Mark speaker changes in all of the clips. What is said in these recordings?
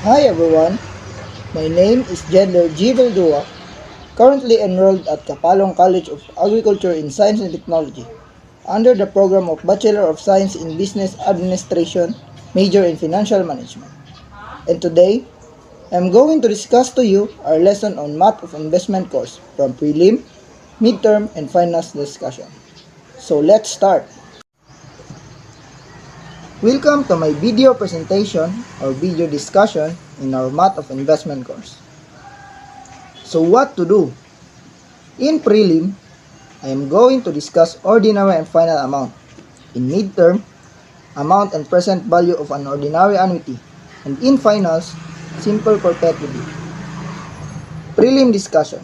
Speaker 1: Hi everyone, my name is Jedler G. Vildua, currently enrolled at Kapalong College of Agriculture in Science and Technology, under the program of Bachelor of Science in Business Administration, major in Financial Management. And today, I'm going to discuss to you our lesson on Math of Investment course from prelim, midterm, and finals discussion. So let's start. Welcome to my video presentation or video discussion in our Math of Investment course. So what to do? In prelim, I am going to discuss ordinary and final amount. In midterm, amount and present value of an ordinary annuity. And in finals, simple perpetuity. Prelim discussion.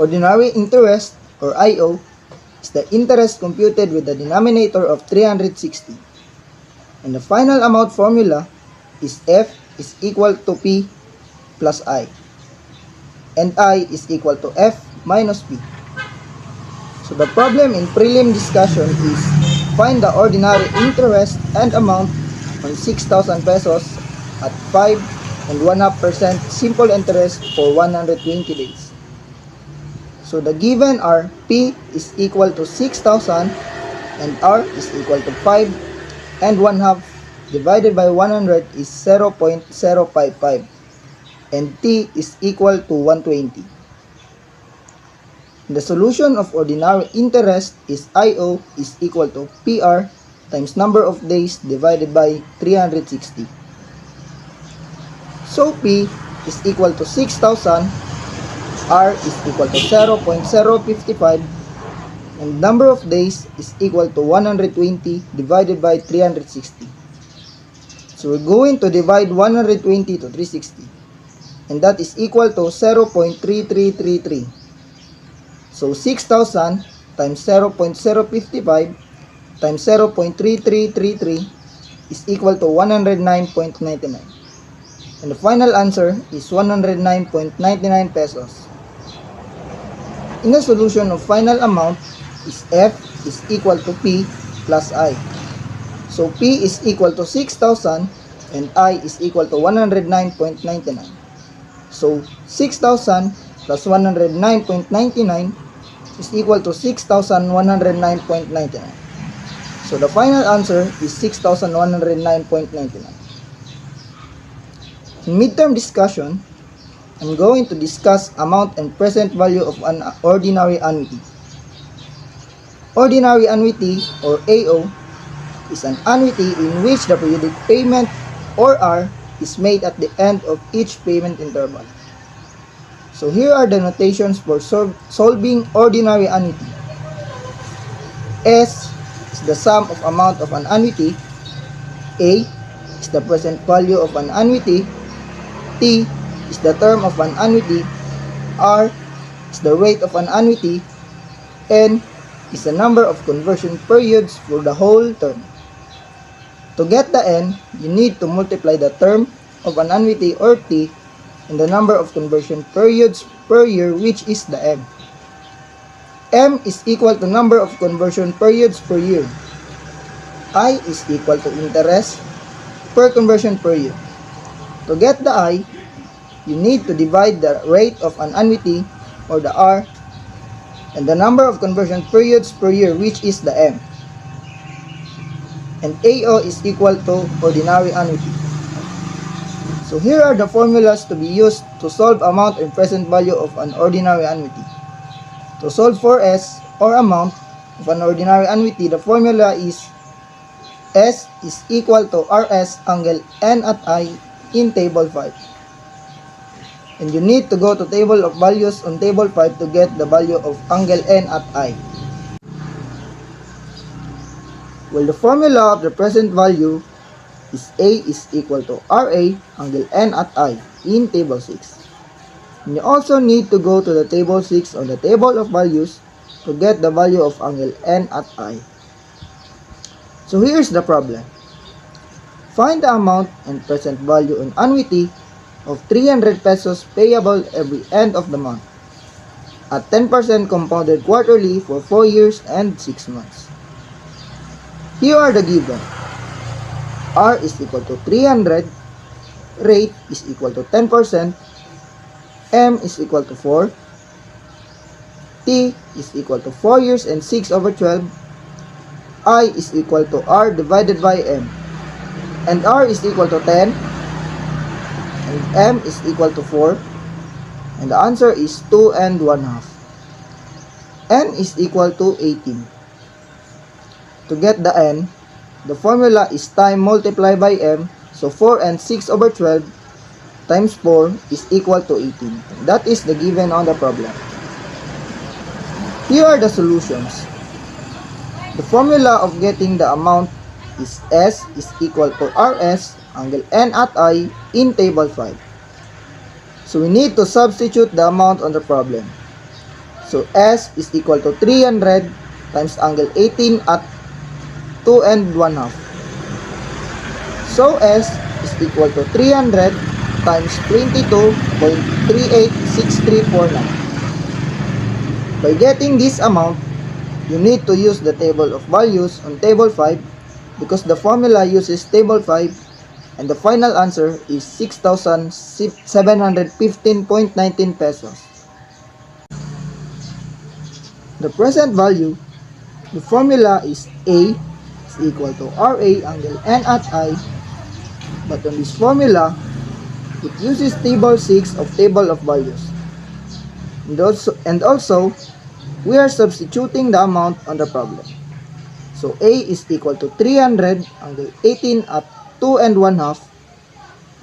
Speaker 1: Ordinary interest or IO is the interest computed with the denominator of 360. And the final amount formula is F is equal to P plus I. And I is equal to F minus P. So the problem in prelim discussion is find the ordinary interest and amount on 6,000 pesos at 5 and 1/2% simple interest for 120 days. So the given are P is equal to 6,000 and R is equal to 5 and 1/2 divided by 100 is 0.055 and T is equal to 120. The solution of ordinary interest is IO is equal to PR times number of days divided by 360. So P is equal to 6,000, R is equal to 0.055, and number of days is equal to 120 divided by 360. So we're going to divide 120 to 360, and that is equal to 0.3333. So 6,000 times 0.055 times 0.3333 is equal to 109.99. And the final answer is 109.99 pesos. In the solution of final amount is F is equal to P plus I. So P is equal to 6,000 and I is equal to 109.99. So 6,000 plus 109.99 is equal to 6,109.99. So the final answer is 6,109.99. In midterm discussion, I'm going to discuss amount and present value of an ordinary annuity. Ordinary annuity or AO is an annuity in which the periodic payment or R is made at the end of each payment interval. So here are the notations for solving ordinary annuity. S is the sum of amount of an annuity. A is the present value of an annuity. T is the term of an annuity. R is the rate of an annuity. N is the number of conversion periods for the whole term. To get the N, you need to multiply the term of an annuity or T and the number of conversion periods per year, which is the M. M is equal to number of conversion periods per year. I is equal to interest per conversion per year. To get the I, you need to divide the rate of an annuity or the R and the number of conversion periods per year, which is the M. And AO is equal to ordinary annuity. So here are the formulas to be used to solve amount and present value of an ordinary annuity. To solve for S or amount of an ordinary annuity, the formula is S is equal to RS angle N at I in table 5. And you need to go to table of values on table 5 to get the value of angle N at I. Well, the formula of the present value is A is equal to RA angle N at I in table 6. And you also need to go to the table 6 on the table of values to get the value of angle N at I. So here's the problem. Find the amount and present value on annuity of 300 pesos payable every end of the month at 10% compounded quarterly for 4 years and 6 months. Here are the given. R is equal to 300 rate is equal to 10%, M is equal to 4, T is equal to 4 years and 6 over 12, I is equal to R divided by M, and R is equal to 10, and M is equal to 4, and the answer is 2 and 1 half. N is equal to 18. To get the N, the formula is time multiplied by M, so 4 and 6 over 12 times 4 is equal to 18. That is the given on the problem. Here are the solutions. The formula of getting the amount is S is equal to RS angle N at I in table 5. So we need to substitute the amount on the problem. So S is equal to 300 times angle 18 at 2 and 1 half. So S is equal to 300 times 22.386349. By getting this amount, you need to use the table of values on table 5 because the formula uses table 5 and the final answer is 6,715.19 pesos. The present value, the formula is A is equal to RA angle N at I, but on this formula, it uses table 6 of table of values. And also, we are substituting the amount on the problem. So A is equal to 300 angle 18 at 2 and 1 half,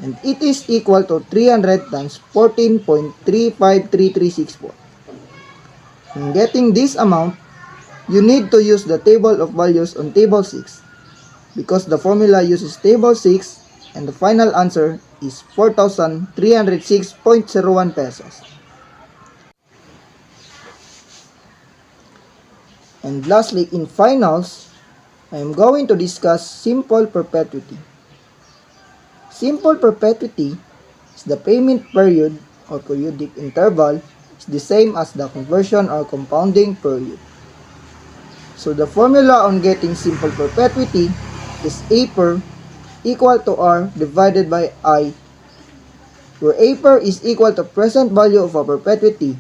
Speaker 1: and it is equal to 300 times 14.353364. In getting this amount, you need to use the table of values on table 6 because the formula uses table 6 and the final answer is 4,306.01 pesos. And lastly, in finals, I am going to discuss simple perpetuity. Simple perpetuity is the payment period or periodic interval is the same as the conversion or compounding period. So the formula on getting simple perpetuity is A per equal to R divided by I, where A per is equal to present value of a perpetuity,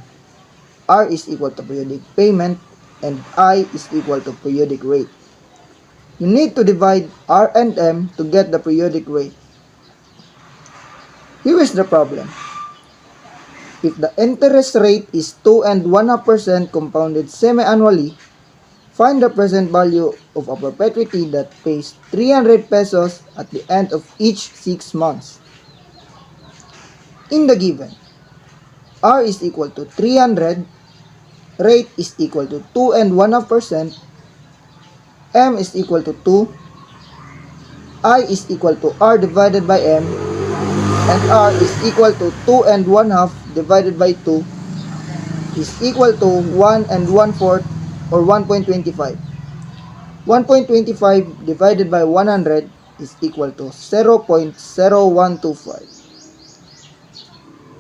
Speaker 1: R is equal to periodic payment, and I is equal to periodic rate. You need to divide R and M to get the periodic rate. Here is the problem. If the interest rate is 2 and 1/2% compounded semi-annually, find the present value of a perpetuity that pays 300 pesos at the end of each 6 months. In the given, R is equal to 300, rate is equal to 2 and 1/2%, M is equal to 2, I is equal to R divided by M, and R is equal to 2 and 1/2 divided by 2 is equal to 1 and 1/4 or 1.25. 1.25 divided by 100 is equal to 0.0125.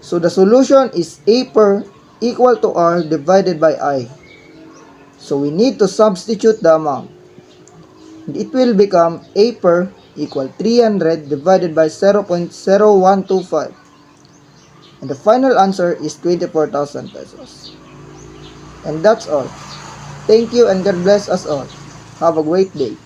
Speaker 1: So the solution is A per equal to R divided by I. So we need to substitute the amount. It will become A per equal 300 divided by 0.0125. And the final answer is 24,000 pesos. And that's all. Thank you and God bless us all. Have a great day.